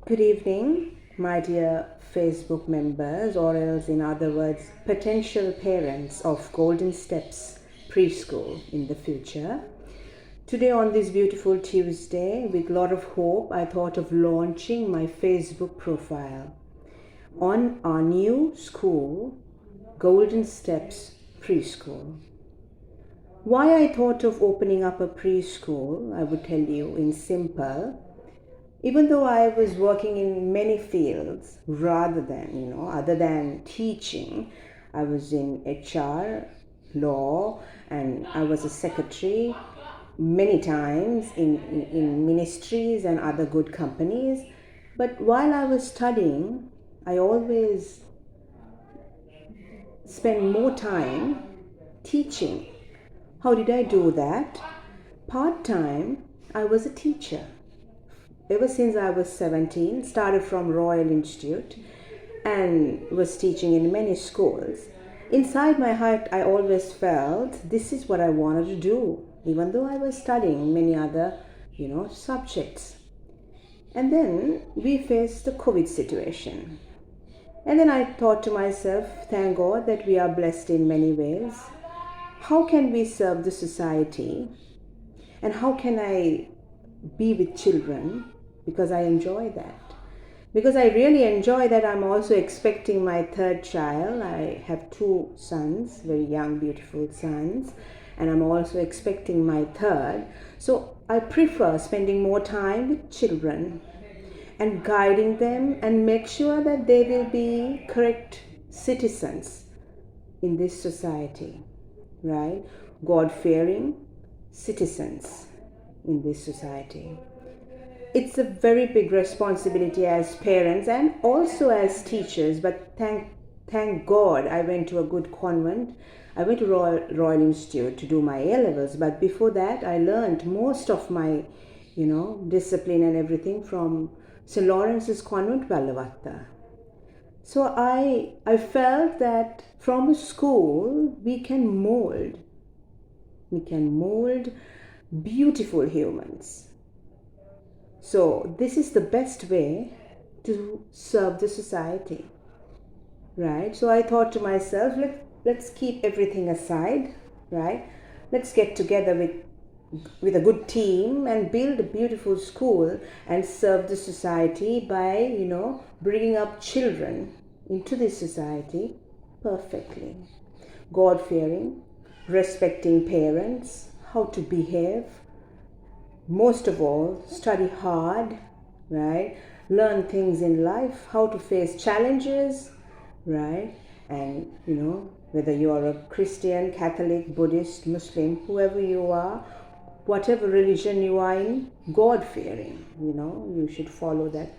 Good evening, my dear Facebook members, or else, in other words, potential parents of Golden Steps Preschool in the future. Today, on this beautiful Tuesday, with a lot of hope, I thought of launching my Facebook profile on our new school, Golden Steps Preschool. Why I thought of opening up a preschool, I would tell you in simple. Even though I was working in many fields rather than, other than teaching, I was in HR, law, and I was a secretary many times in ministries and other good companies. But while I was studying, I always spent more time teaching. How did I do that? Part-time, I was a teacher. Ever since I was 17, started from Royal Institute and was teaching in many schools. Inside my heart, I always felt this is what I wanted to do, even though I was studying many other, subjects. And then we faced the COVID situation. And then I thought to myself, thank God that we are blessed in many ways. How can we serve the society? And how can I be with children? Because I enjoy that. Because I really enjoy that. I'm also expecting my third child. I have two sons, very young, beautiful sons. And I'm also expecting my third. So I prefer spending more time with children and guiding them and make sure that they will be correct citizens in this society, right? God-fearing citizens in this society. It's a very big responsibility as parents and also as teachers, but thank God I went to a good convent. I went to Royal Institute to do my A-levels, but before that I learned most of my, discipline and everything from St. Lawrence's Convent, Vallavatta. So I felt that from a school we can mold beautiful humans. So this is the best way to serve the society, right? So I thought to myself, let's keep everything aside, right? Let's get together with a good team and build a beautiful school and serve the society by, bringing up children into this society perfectly. God-fearing, respecting parents, how to behave. Most of all, study hard, right? Learn things in life, how to face challenges, right? And, whether you are a Christian, Catholic, Buddhist, Muslim, whoever you are, whatever religion you are in, God-fearing, you should follow that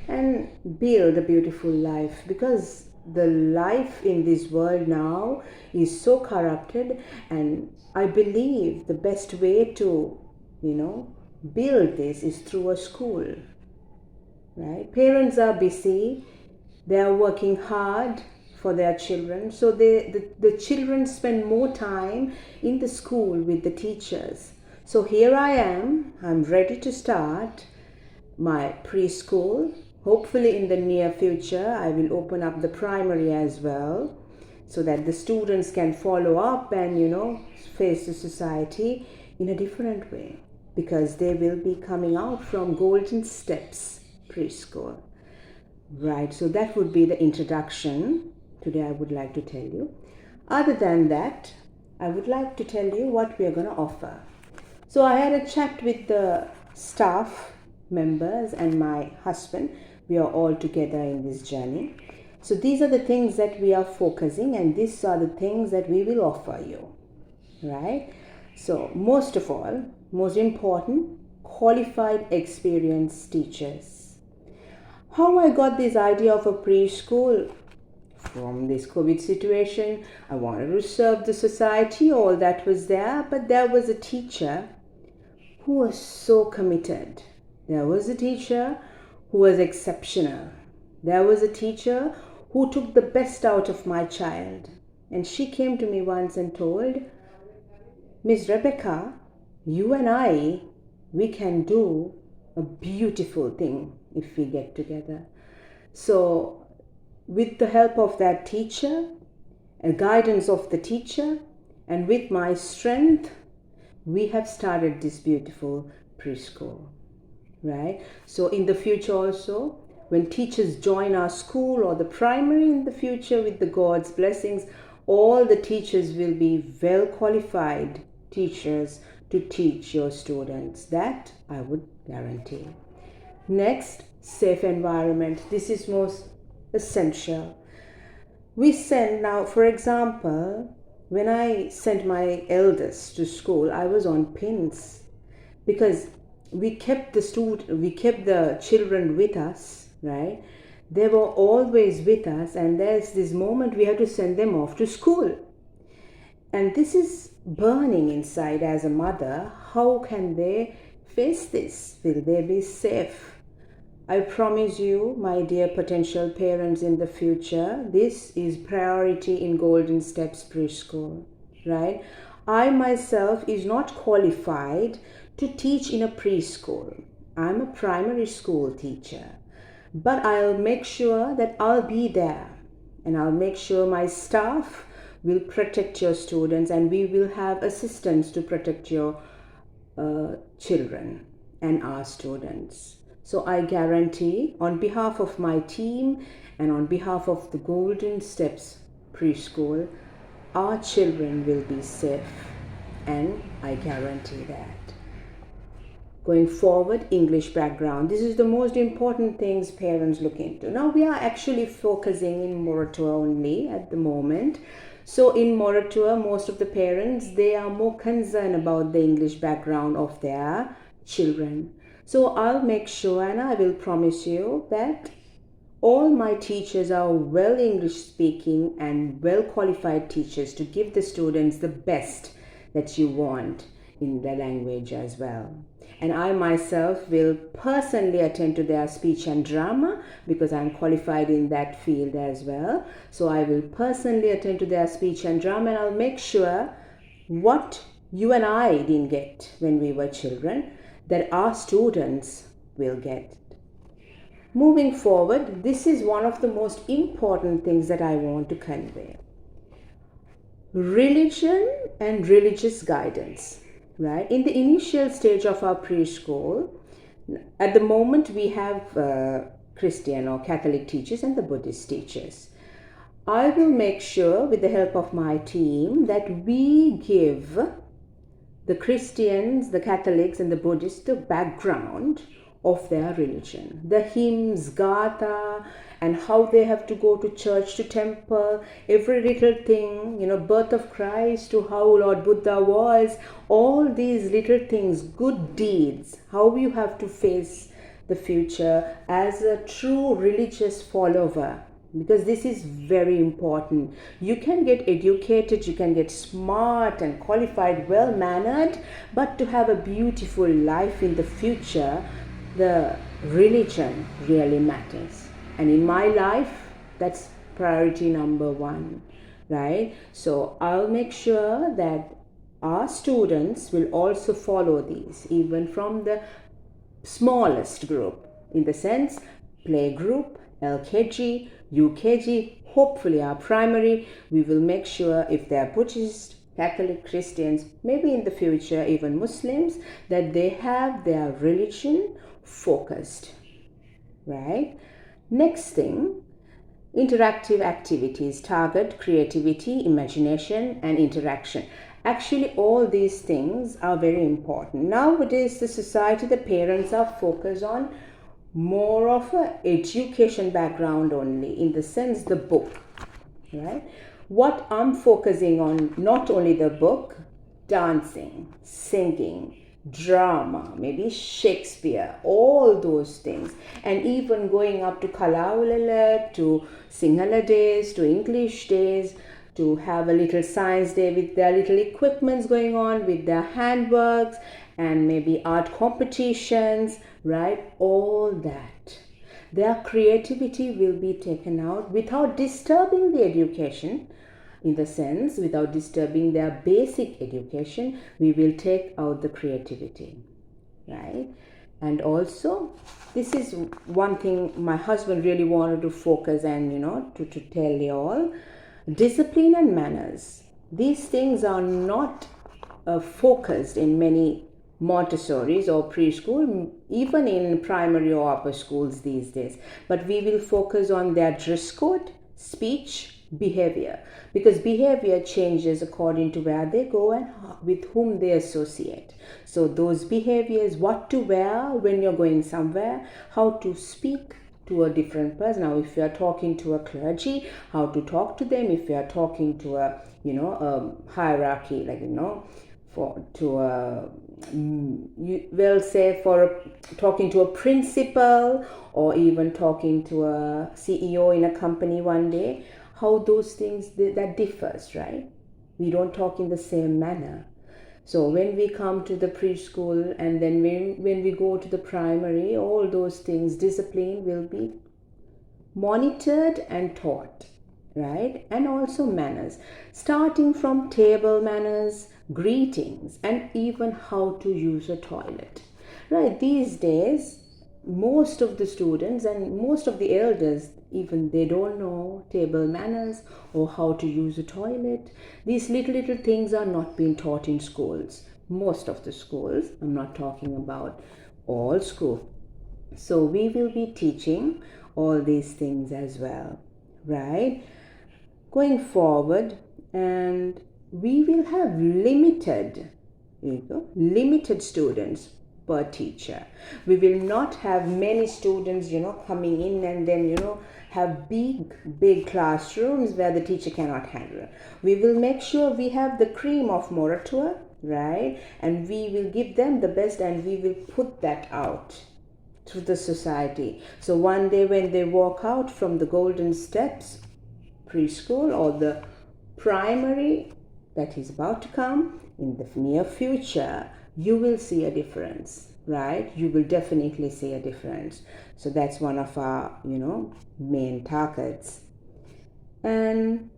and build a beautiful life, because the life in this world now is so corrupted, and I believe the best way to build this is through a school, right? Parents are busy, they are working hard for their children, so the children spend more time in the school with the teachers. So here I am, I'm ready to start my preschool. Hopefully in the near future I will open up the primary as well, so that the students can follow up and face the society in a different way, because they will be coming out from Golden Steps Preschool. Right, so that would be the introduction today I would like to tell you. Other than that, I would like to tell you what we are going to offer. So I had a chat with the staff members and my husband. We are all together in this journey. So these are the things that we are focusing, and these are the things that we will offer you, right? So most of all, most important, qualified, experienced teachers. How I got this idea of a preschool? From this COVID situation, I wanted to serve the society, all that was there, but there was a teacher who was so committed. There was a teacher who was exceptional. There was a teacher who took the best out of my child. And she came to me once and told, Miss Rebecca, you and I, we can do a beautiful thing if we get together. So, with the help of that teacher and guidance of the teacher, and with my strength, we have started this beautiful preschool, right? So, in the future also, when teachers join our school or the primary in the future, with the God's blessings, all the teachers will be well qualified teachers to teach your students. That I would guarantee. Next, safe environment. This is most essential. We send now, for example, when I sent my eldest to school, I was on pins because we kept the children with us, right? They were always with us, and there's this moment we had to send them off to school. And this is burning inside as a mother. How can they face this? Will they be safe? I promise you, my dear potential parents in the future, this is priority in Golden Steps Preschool, right? I myself is not qualified to teach in a preschool. I'm a primary school teacher, but I'll make sure that I'll be there, and I'll make sure my staff will protect your students, and we will have assistants to protect your children and our students. So I guarantee, on behalf of my team and on behalf of the Golden Steps Preschool, our children will be safe, and I guarantee that. Going forward, English background. This is the most important things parents look into. Now we are actually focusing in Moratuwa only at the moment. So in Moratuwa, most of the parents, they are more concerned about the English background of their children. So I'll make sure, and I will promise you, that all my teachers are well English speaking and well qualified teachers to give the students the best that you want in the language as well. And I myself will personally attend to their speech and drama because I'm qualified in that field as well. So I will personally attend to their speech and drama, and I'll make sure what you and I didn't get when we were children, that our students will get. Moving forward, this is one of the most important things that I want to convey. Religion and religious guidance, right? In the initial stage of our preschool, at the moment we have Christian or Catholic teachers and the Buddhist teachers. I will make sure, with the help of my team, that we give the Christians, the Catholics, and the Buddhists the background of their religion, the hymns, gatha, and how they have to go to church, to temple, every little thing, birth of Christ, to how Lord Buddha was, all these little things, good deeds, how you have to face the future as a true religious follower. Because this is very important. You can get educated, you can get smart and qualified, well mannered, but to have a beautiful life in the future, the religion really matters. And in my life, that's priority number one, right? So I'll make sure that our students will also follow these, even from the smallest group, in the sense play group, LKG, UKG, hopefully our primary. We will make sure, if they are Buddhist, Catholic, Christians, maybe in the future even Muslims, that they have their religion focused, right? Next thing, interactive activities target creativity, imagination, and interaction. Actually, all these things are very important. Nowadays, the society, the parents are focused on more of a education background only, in the sense the book, right? What I'm focusing on, not only the book, dancing, singing, drama, maybe Shakespeare, all those things, and even going up to Kalaulala, to Sinhala days, to English days, to have a little science day with their little equipments going on, with their handworks, and maybe art competitions, right? All that. Their creativity will be taken out without disturbing the education. In the sense, without disturbing their basic education, we will take out the creativity, right? And also, this is one thing my husband really wanted to focus and, to tell you all. Discipline and manners. These things are not focused in many Montessori's or preschool, even in primary or upper schools these days. But we will focus on their dress code, speech, behavior, because behavior changes according to where they go and with whom they associate. So those behaviors, what to wear when you're going somewhere, how to speak to a different person. Now, if you are talking to a clergy, how to talk to them. If you are talking to a hierarchy, talking to a principal or even talking to a CEO in a company one day, how those things that differs, right? We don't talk in the same manner. So when we come to the preschool and then when we go to the primary, all those things, discipline will be monitored and taught, right? And also manners, starting from table manners, greetings, and even how to use a toilet, right? These days, most of the students and most of the elders, even they don't know table manners or how to use a toilet. These little things are not being taught in schools. Most of the schools, I'm not talking about all schools. So we will be teaching all these things as well, right? Going forward, and we will have limited students per teacher. We will not have many students, coming in and then, have big classrooms where the teacher cannot handle. We will make sure we have the cream of Moratua, right? And we will give them the best and we will put that out to the society. So one day when they walk out from the Golden Steps Preschool or the primary that is about to come in the near future, you will see a difference, right? You will definitely see a difference. So that's one of our, main targets. And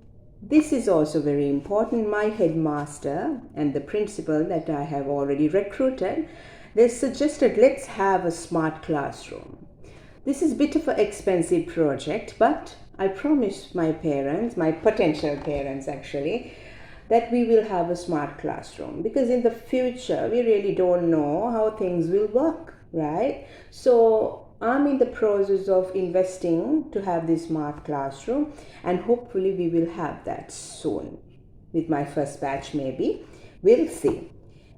this is also very important. My headmaster and the principal that I have already recruited, they suggested let's have a smart classroom. This is a bit of an expensive project, but I promised my parents, my potential parents actually, that we will have a smart classroom, because in the future we really don't know how things will work, right? So I'm in the process of investing to have this smart classroom, and hopefully we will have that soon with my first batch, maybe. We'll see.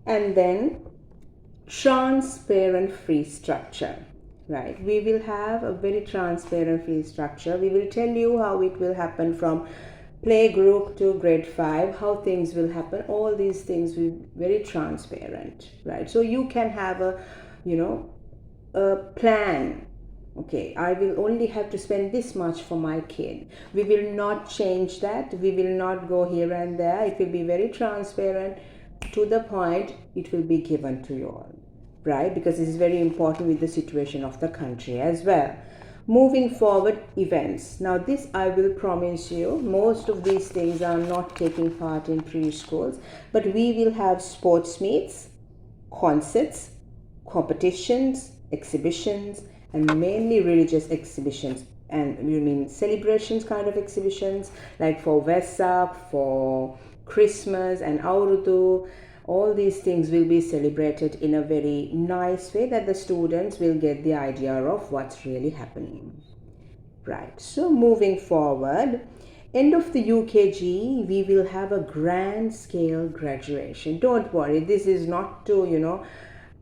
And then transparent fee structure, right? We will have a very transparent fee structure. We will tell you how it will happen from playgroup to grade 5, how things will happen. All these things will be very transparent, right? So you can have a plan. Okay, I will only have to spend this much for my kid. We will not change that. We will not go here and there. It will be very transparent, to the point. It will be given to you all, right? Because this is very important with the situation of the country as well. Moving forward, events. Now this I will promise you, most of these things are not taking part in preschools, but we will have sports meets, concerts, competitions, exhibitions, and mainly religious exhibitions. And you mean celebrations kind of exhibitions, like for Vesak, for Christmas and Aurudu. All these things will be celebrated in a very nice way that the students will get the idea of what's really happening. Right, so moving forward, end of the UKG, we will have a grand scale graduation. Don't worry, this is not to,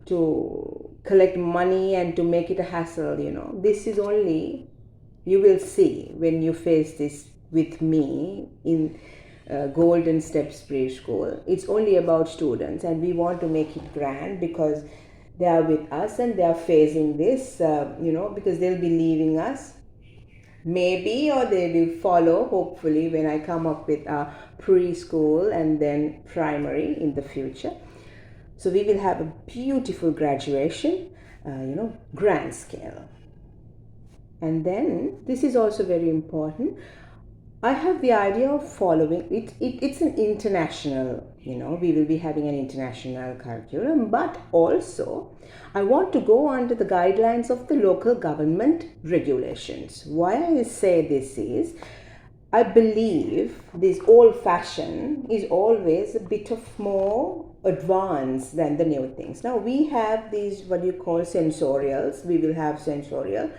to collect money and to make it a hassle, This is only, you will see when you face this with me in Golden Steps Preschool. It's only about students, and we want to make it grand because they are with us and they are facing this, because they'll be leaving us maybe, or they will follow hopefully when I come up with a preschool and then primary in the future. So we will have a beautiful graduation, grand scale. And then this is also very important. I have the idea of following it. It's an international, we will be having an international curriculum, but also I want to go under the guidelines of the local government regulations. Why I say this is, I believe this old fashion is always a bit of more advanced than the new things. Now we have these, what you call sensorials, we will have sensorial.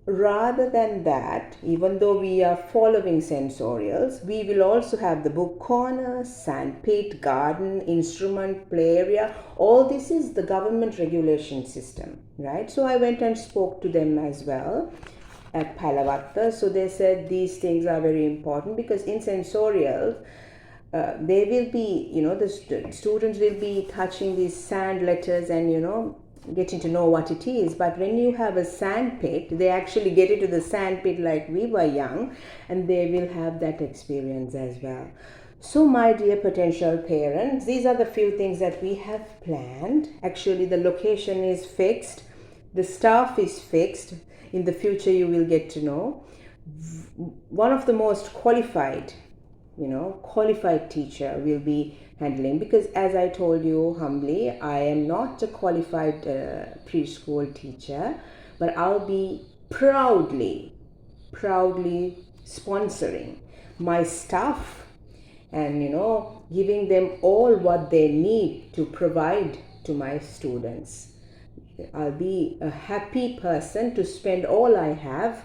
Rather than that, even though we are following sensorials, we will also have the book corner, sandpit, garden, instrument, play area. All this is the government regulation system, right? So I went and spoke to them as well at Palavatta. So they said these things are very important because in sensorials, they will be, the students will be touching these sand letters and, getting to know what it is. But when you have a sand pit, they actually get into the sand pit like we were young, and they will have that experience as well. So my dear potential parents, these are the few things that we have planned. Actually, the location is fixed, the staff is fixed. In the future you will get to know. One of the most qualified teacher will be handling, because as I told you humbly, I am not a qualified preschool teacher, but I'll be proudly sponsoring my staff and giving them all what they need to provide to my students. I'll be a happy person to spend all I have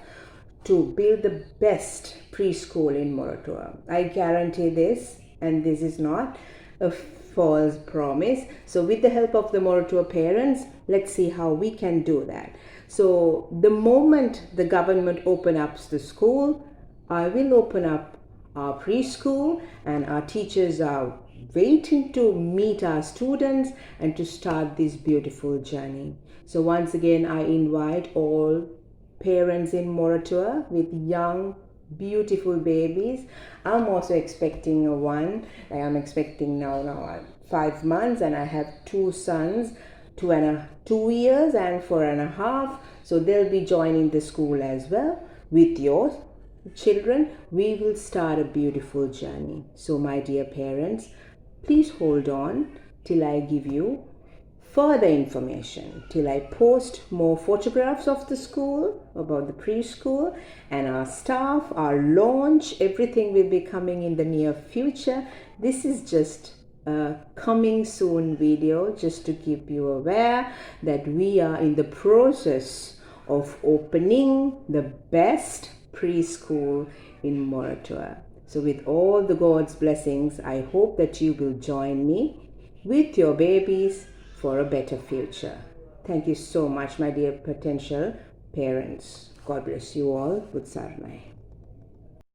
to build the best preschool in Moratuwa. I guarantee this, and this is not a false promise. So with the help of the Moratuwa parents, let's see how we can do that. So the moment the government opens up the school, I will open up our preschool, and our teachers are waiting to meet our students and to start this beautiful journey. So once again, I invite all parents in Moratuwa with young, beautiful babies. I'm also expecting one. I'm expecting now 5 months, and I have 2 sons, 2 years and 4.5. So they'll be joining the school as well. With your children, we will start a beautiful journey. So my dear parents, please hold on till I give you further information, till I post more photographs of the school, about the preschool and our staff, our launch. Everything will be coming in the near future. This is just a coming soon video, just to keep you aware that we are in the process of opening the best preschool in Moratuwa. So with all the God's blessings, I hope that you will join me with your babies for a better future. Thank you so much, my dear potential parents. God bless you all. Good Sarnai.